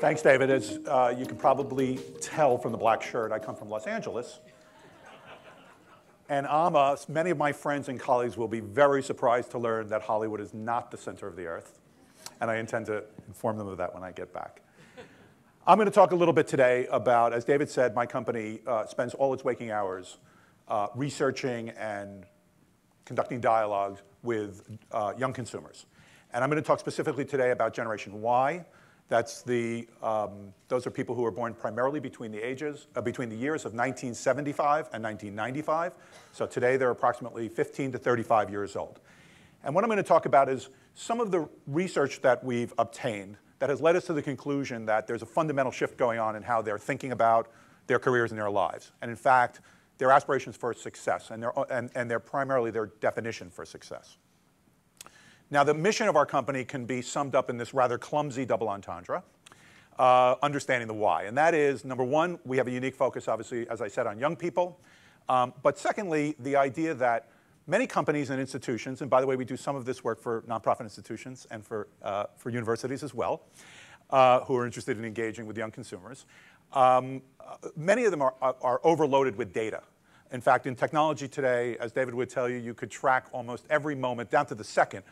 Thanks, David. As you can probably tell from the black shirt, I come from Los Angeles. And many of my friends and colleagues will be very surprised to learn that Hollywood is not the center of the earth. And I intend to inform them of that when I get back. I'm going to talk a little bit today about, as David said, my company spends all its waking hours researching and conducting dialogues with young consumers. And I'm going to talk specifically today about Generation Y. That's those are people who were born primarily between the years of 1975 and 1995. So today they're approximately 15 to 35 years old. And what I'm going to talk about is some of the research that we've obtained that has led us to the conclusion that there's a fundamental shift going on in how they're thinking about their careers and their lives. And in fact, their aspirations for success and their primarily their definition for success. Now, the mission of our company can be summed up in this rather clumsy double entendre, understanding the why. And that is, number one, we have a unique focus, obviously, as I said, on young people. But secondly, the idea that many companies and institutions, and by the way, we do some of this work for nonprofit institutions and for universities as well, who are interested in engaging with young consumers, many of them are overloaded with data. In fact, in technology today, as David would tell you, you could track almost every moment, down to the second,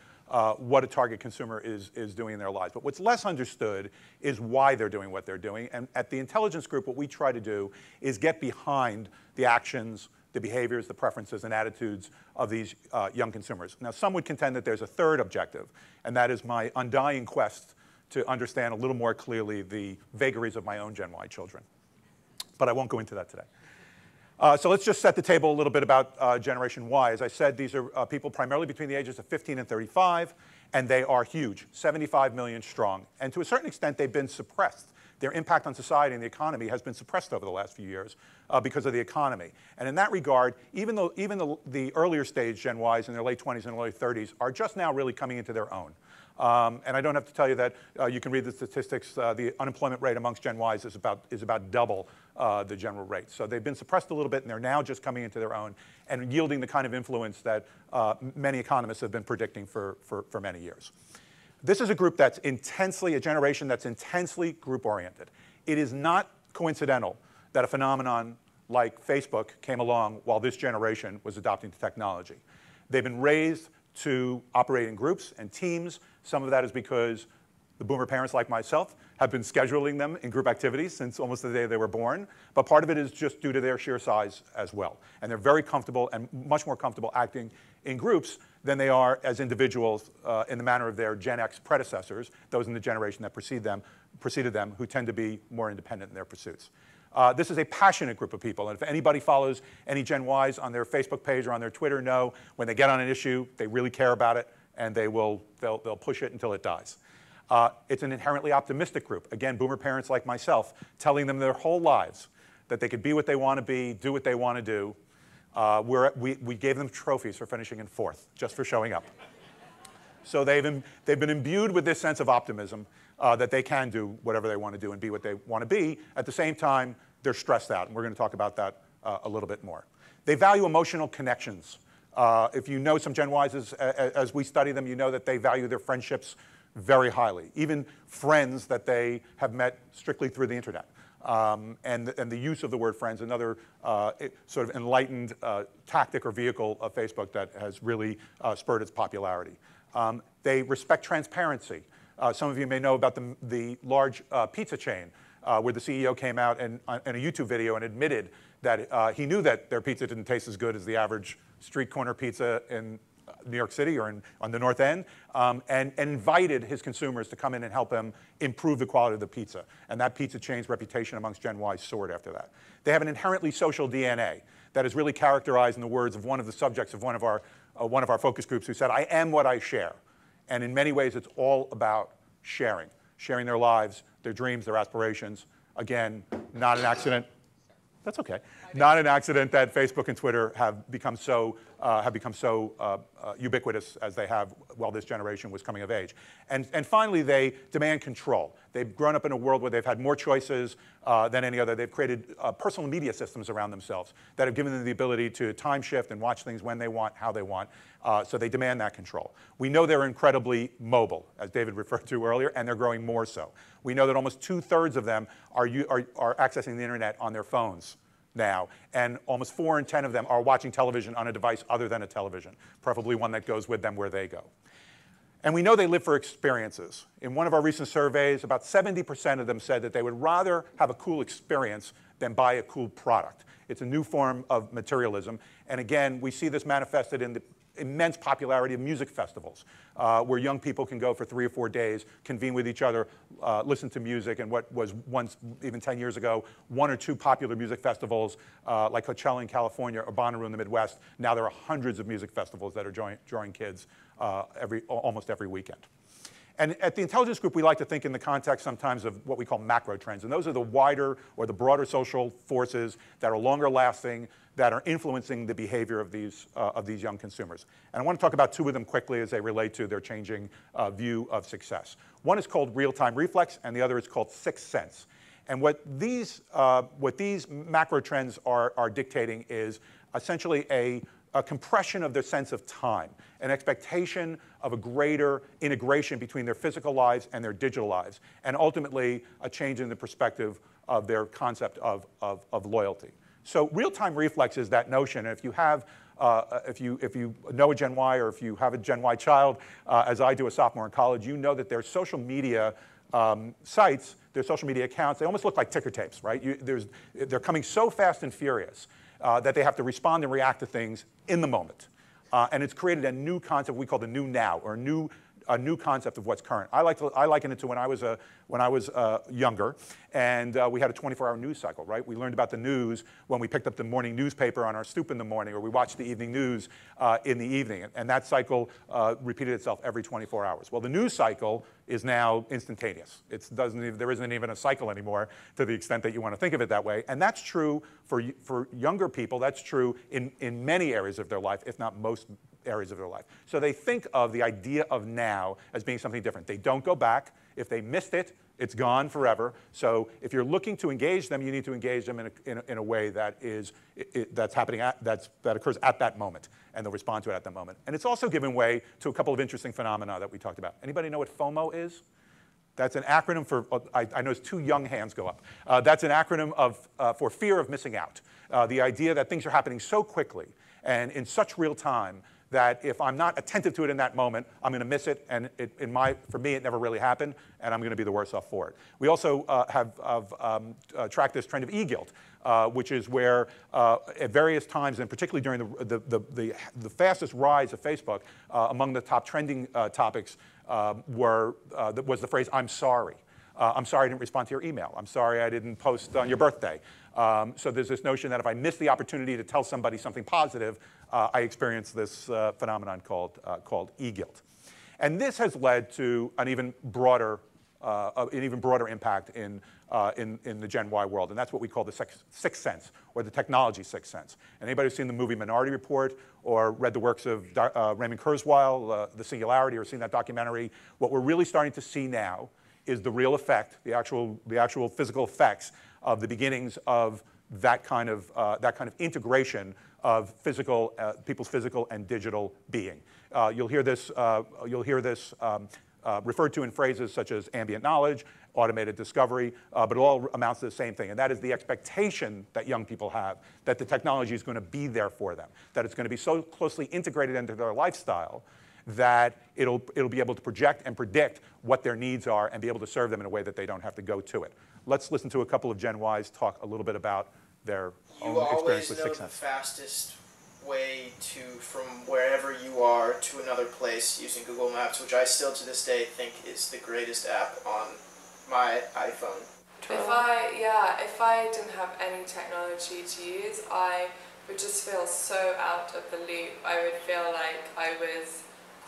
what a target consumer is doing in their lives. But what's less understood is why they're doing what they're doing. And at the intelligence group, what we try to do is get behind the actions, the behaviors, the preferences, and attitudes of these young consumers. Now, some would contend that there's a third objective, and that is my undying quest to understand a little more clearly the vagaries of my own Gen Y children. But I won't go into that today. So let's just set the table a little bit about Generation Y. As I said, these are people primarily between the ages of 15 and 35, and they are huge, 75 million strong. And to a certain extent, they've been suppressed. Their impact on society and the economy has been suppressed over the last few years because of the economy. And in that regard, even the earlier stage Gen Ys in their late 20s and early 30s are just now really coming into their own. And I don't have to tell you that you can read the statistics. The unemployment rate amongst Gen Ys is about double the general rate. So they've been suppressed a little bit, and they're now just coming into their own and yielding the kind of influence that many economists have been predicting for many years. This is a group that's a generation that's intensely group-oriented. It is not coincidental that a phenomenon like Facebook came along while this generation was adopting the technology. They've been raised to operate in groups and teams. Some of that is because the boomer parents like myself have been scheduling them in group activities since almost the day they were born. But part of it is just due to their sheer size as well. And they're very comfortable and much more comfortable acting in groups than they are as individuals in the manner of their Gen X predecessors, those in the generation that preceded them, who tend to be more independent in their pursuits. This is a passionate group of people, and if anybody follows any Gen Ys on their Facebook page or on their Twitter, know when they get on an issue, they really care about it, and they'll push it until it dies. It's an inherently optimistic group. Again, boomer parents like myself, telling them their whole lives that they could be what they want to be, do what they want to do. We gave them trophies for finishing in 4th, just for showing up. So they've been imbued with this sense of optimism that they can do whatever they want to do and be what they want to be. At the same time, they're stressed out, and we're going to talk about that a little bit more. They value emotional connections. If you know some Gen Ys, as we study them, you know that they value their friendships very highly, even friends that they have met strictly through the internet. And the use of the word friends, another sort of enlightened tactic or vehicle of Facebook that has really spurred its popularity. They respect transparency. Some of you may know about the large pizza chain where the CEO came out in a YouTube video and admitted that he knew that their pizza didn't taste as good as the average street corner pizza in New York City or on the North End, and invited his consumers to come in and help him improve the quality of the pizza. And that pizza chain's reputation amongst Gen Y soared after that. They have an inherently social DNA that is really characterized in the words of one of the subjects of one of our focus groups who said, "I am what I share." And in many ways, it's all about sharing their lives, their dreams, their aspirations. Again, not an accident. That's okay. Not an accident that Facebook and Twitter have become so ubiquitous as they have while this generation was coming of age. And finally, they demand control. They've grown up in a world where they've had more choices than any other. They've created personal media systems around themselves that have given them the ability to time shift and watch things when they want, how they want. So they demand that control. We know they're incredibly mobile, as David referred to earlier, and they're growing more so. We know that almost 2/3 of them are accessing the internet on their phones now, and almost 4 in 10 of them are watching television on a device other than a television, preferably one that goes with them where they go. And we know they live for experiences. In one of our recent surveys, about 70% of them said that they would rather have a cool experience than buy a cool product. It's a new form of materialism. And again, we see this manifested in the immense popularity of music festivals, where young people can go for 3 or 4 days, convene with each other, listen to music, and what was once, even 10 years ago, 1 or 2 popular music festivals like Coachella in California or Bonnaroo in the Midwest. Now there are hundreds of music festivals that are drawing kids almost every weekend. And at the intelligence group, we like to think in the context sometimes of what we call macro trends. And those are the wider or the broader social forces that are longer lasting, that are influencing the behavior of these young consumers. And I want to talk about 2 of them quickly as they relate to their changing view of success. One is called real-time reflex, and the other is called sixth sense. And what these macro trends are dictating is essentially a compression of their sense of time, an expectation of a greater integration between their physical lives and their digital lives, and ultimately a change in the perspective of their concept of loyalty. So real-time reflex is that notion. If you have, if you know a Gen Y, or if you have a Gen Y child, as I do, a sophomore in college, you know that their social media sites, their social media accounts, they almost look like ticker tapes, right? They're coming so fast and furious that they have to respond and react to things in the moment. And it's created a new concept we call the new now, or a new concept of what's current. I liken it to when I was younger, and we had a 24-hour news cycle, right? We learned about the news when we picked up the morning newspaper on our stoop in the morning, or we watched the evening news in the evening, and that cycle repeated itself every 24 hours. Well, the news cycle is now instantaneous. There isn't even a cycle anymore, to the extent that you want to think of it that way, and that's true for younger people. That's true in many areas of their life, if not most areas of their life. So they think of the idea of now as being something different. They don't go back. If they missed it, it's gone forever. So if you're looking to engage them, you need to engage them in a way that occurs at that moment, and they'll respond to it at that moment. And it's also given way to a couple of interesting phenomena that we talked about. Anybody know what FOMO is? That's an acronym for, I noticed 2 young hands go up. That's an acronym for fear of missing out. The idea that things are happening so quickly and in such real time that if I'm not attentive to it in that moment, I'm going to miss it, and for me, it never really happened, and I'm going to be the worse off for it. We also have tracked this trend of e-guilt, which is where at various times, and particularly during the fastest rise of Facebook, among the top trending topics was the phrase, "I'm sorry." I'm sorry I didn't respond to your email. I'm sorry I didn't post on your birthday. So there's this notion that if I miss the opportunity to tell somebody something positive, I experience this phenomenon called e-guilt. And this has led to an even broader impact in the Gen Y world, and that's what we call the sixth sense, or the technology sixth sense. And anybody who's seen the movie Minority Report or read the works of Raymond Kurzweil, The Singularity, or seen that documentary, what we're really starting to see now is the real effect, the actual physical effects of the beginnings of that kind of integration of people's physical and digital being. You'll hear this referred to in phrases such as ambient knowledge, automated discovery, but it all amounts to the same thing, and that is the expectation that young people have that the technology is going to be there for them, that it's going to be so closely integrated into their lifestyle that it'll be able to project and predict what their needs are and be able to serve them in a way that they don't have to go to it. Let's listen to a couple of Gen Ys talk a little bit about their own experience with sixth sense. You always know the fastest way from wherever you are to another place using Google Maps, which I still to this day think is the greatest app on my iPhone. If I didn't have any technology to use, I would just feel so out of the loop. I would feel like I was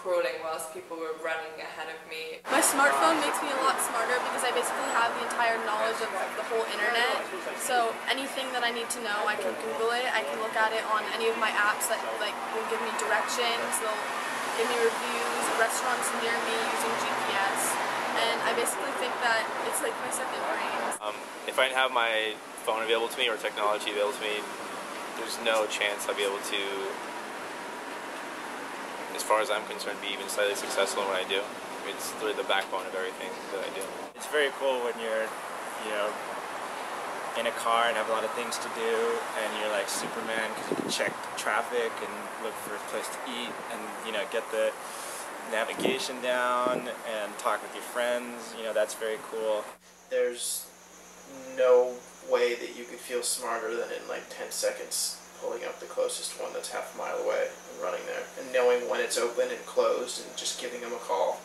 crawling whilst people were running ahead of me. My smartphone makes me a lot smarter because I basically have the entire knowledge of the whole internet. So anything that I need to know, I can Google it. I can look at it on any of my apps that will give me directions. They'll give me reviews, restaurants near me using GPS. And I basically think that it's like my second brain. If I didn't have my phone available to me or technology available to me, there's no chance I'll be able to, as far as I'm concerned, be even slightly successful in what I do. It's really the backbone of everything that I do. It's very cool when you're, in a car and have a lot of things to do, and you're like Superman because you can check traffic and look for a place to eat, and get the navigation down and talk with your friends. That's very cool. There's no way that you could feel smarter than in like 10 seconds pulling up the closest one that's half a mile away and running there, and knowing when it's open and closed and just giving them a call.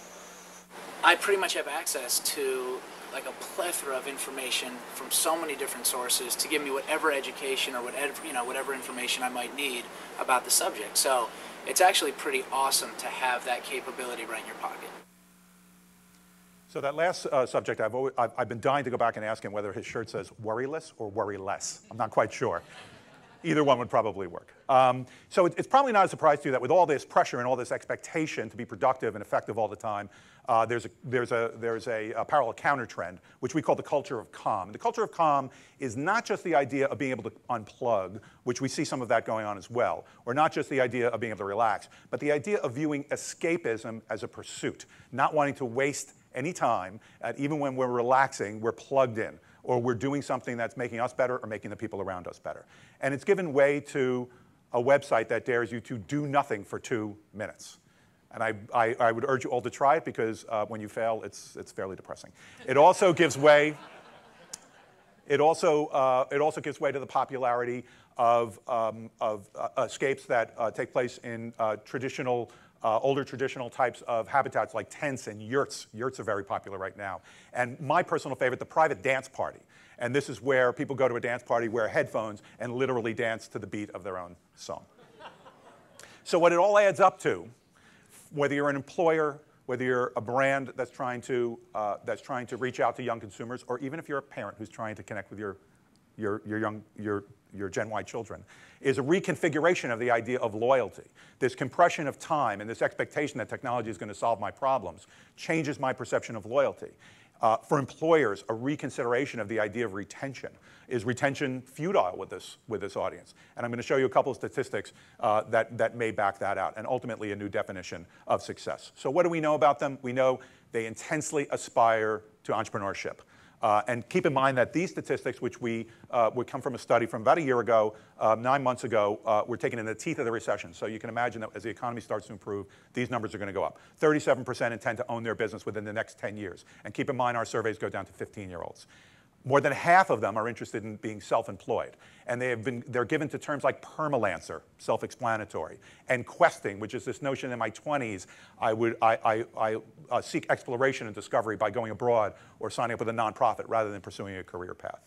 I pretty much have access to like a plethora of information from so many different sources to give me whatever education or whatever information I might need about the subject. So it's actually pretty awesome to have that capability right in your pocket. So that last subject, I've been dying to go back and ask him whether his shirt says worryless or worry less. I'm not quite sure. Either one would probably work. So it's probably not a surprise to you that with all this pressure and all this expectation to be productive and effective all the time, there's a parallel counter trend, which we call the culture of calm. The culture of calm is not just the idea of being able to unplug, which we see some of that going on as well, or not just the idea of being able to relax, but the idea of viewing escapism as a pursuit, not wanting to waste any time, and even when we're relaxing, we're plugged in, or we're doing something that's making us better or making the people around us better. And it's given way to a website that dares you to do nothing for 2 minutes. And I would urge you all to try it, because when you fail, it's fairly depressing. It also gives way. It also gives way to the popularity of escapes that take place in older traditional types of habitats like tents and yurts. Yurts are very popular right now. And my personal favorite, the private dance party. And this is where people go to a dance party, wear headphones, and literally dance to the beat of their own song. So what it all adds up to, whether you're an employer, whether you're a brand that's trying to reach out to young consumers, or even if you're a parent who's trying to connect with your Gen Y children, is a reconfiguration of the idea of loyalty. This compression of time and this expectation that technology is going to solve my problems changes my perception of loyalty. For employers, a reconsideration of the idea of retention. Is retention futile with this audience? And I'm going to show you a couple of statistics that may back that out, and ultimately a new definition of success. So what do we know about them? We know they intensely aspire to entrepreneurship. And keep in mind that these statistics, which would come from a study from about a year ago, 9 months ago, were taken in the teeth of the recession. So you can imagine that as the economy starts to improve, these numbers are going to go up. 37% intend to own their business within the next 10 years. And keep in mind, our surveys go down to 15-year-olds. More than half of them are interested in being self-employed. And they're given to terms like permalancer, self-explanatory, and questing, which is this notion in my 20s, I seek exploration and discovery by going abroad or signing up with a nonprofit rather than pursuing a career path.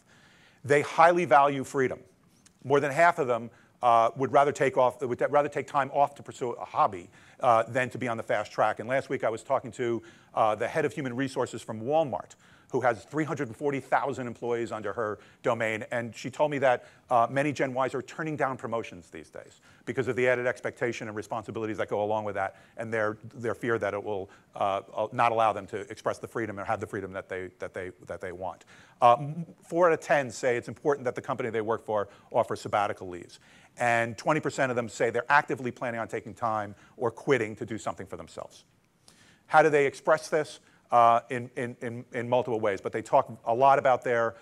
They highly value freedom. More than half of them would rather take time off to pursue a hobby than to be on the fast track. And last week I was talking to the head of human resources from Walmart, who has 340,000 employees under her domain, and she told me that many Gen Ys are turning down promotions these days because of the added expectation and responsibilities that go along with that, and their fear that it will not allow them to express the freedom or have the freedom that they want. 4 out of 10 say it's important that the company they work for offers sabbatical leaves, and 20% of them say they're actively planning on taking time or quitting to do something for themselves. How do they express this? In multiple ways, but they talk a lot about their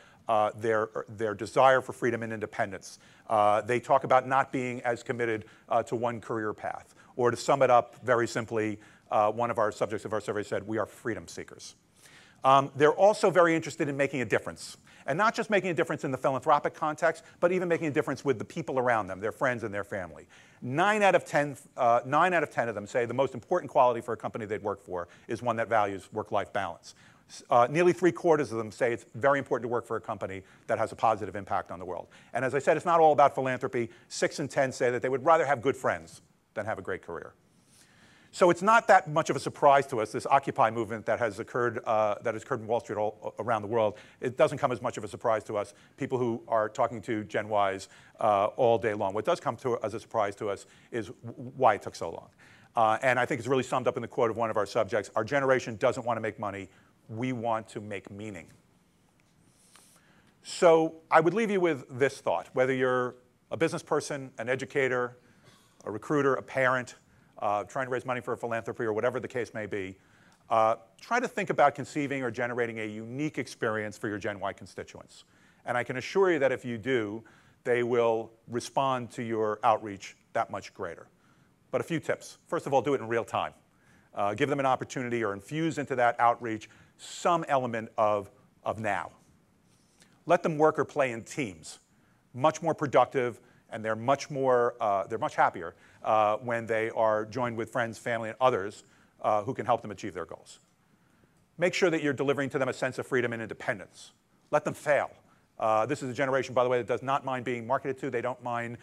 desire for freedom and independence. They talk about not being as committed to one career path. Or to sum it up very simply, one of our subjects of our survey said, we are freedom seekers. They're also very interested in making a difference. And not just making a difference in the philanthropic context, but even making a difference with the people around them, their friends and their family. 9 out of 10 of them say the most important quality for a company they'd work for is one that values work-life balance. Nearly 3/4 of them say it's very important to work for a company that has a positive impact on the world. And as I said, it's not all about philanthropy. 6 in 10 say that they would rather have good friends than have a great career. So it's not that much of a surprise to us, this Occupy movement that has occurred in Wall Street all around the world. It doesn't come as much of a surprise to us, people who are talking to Gen Ys all day long. What does come as a surprise to us is why it took so long. And I think it's really summed up in the quote of one of our subjects. Our generation doesn't want to make money. We want to make meaning. So I would leave you with this thought. Whether you're a business person, an educator, a recruiter, a parent, trying to raise money for a philanthropy or whatever the case may be, try to think about conceiving or generating a unique experience for your Gen Y constituents. And I can assure you that if you do, they will respond to your outreach that much greater. But a few tips. First of all, do it in real time. Give them an opportunity or infuse into that outreach some element of now. Let them work or play in teams. Much more productive, and they're much happier when they are joined with friends, family, and others who can help them achieve their goals. Make sure that you're delivering to them a sense of freedom and independence. Let them fail. This is a generation, by the way, that does not mind being marketed to. They don't mind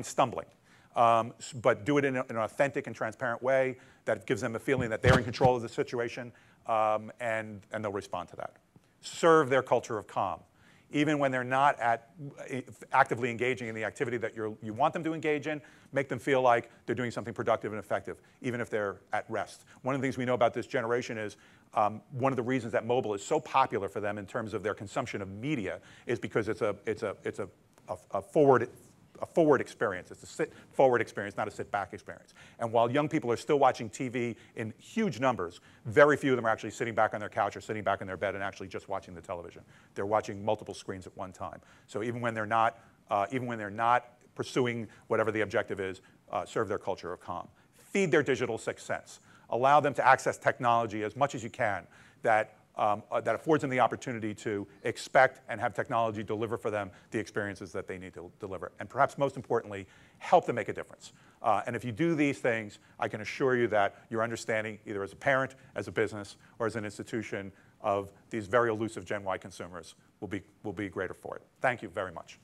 stumbling. But do it in an authentic and transparent way that gives them a feeling that they're in control of the situation, and they'll respond to that. Serve their culture of calm. Even when they're not actively engaging in the activity that you want them to engage in, make them feel like they're doing something productive and effective, even if they're at rest. One of the things we know about this generation is one of the reasons that mobile is so popular for them in terms of their consumption of media is because it's a forward experience. It's a sit-forward experience, not a sit-back experience. And while young people are still watching TV in huge numbers, very few of them are actually sitting back on their couch or sitting back in their bed and actually just watching the television. They're watching multiple screens at one time. So even when they're not pursuing whatever the objective is, serve their culture of calm. Feed their digital sixth sense. Allow them to access technology as much as you can that affords them the opportunity to expect and have technology deliver for them the experiences that they need to deliver. And perhaps most importantly, help them make a difference. And if you do these things, I can assure you that your understanding, either as a parent, as a business, or as an institution, of these very elusive Gen Y consumers will be greater for it. Thank you very much.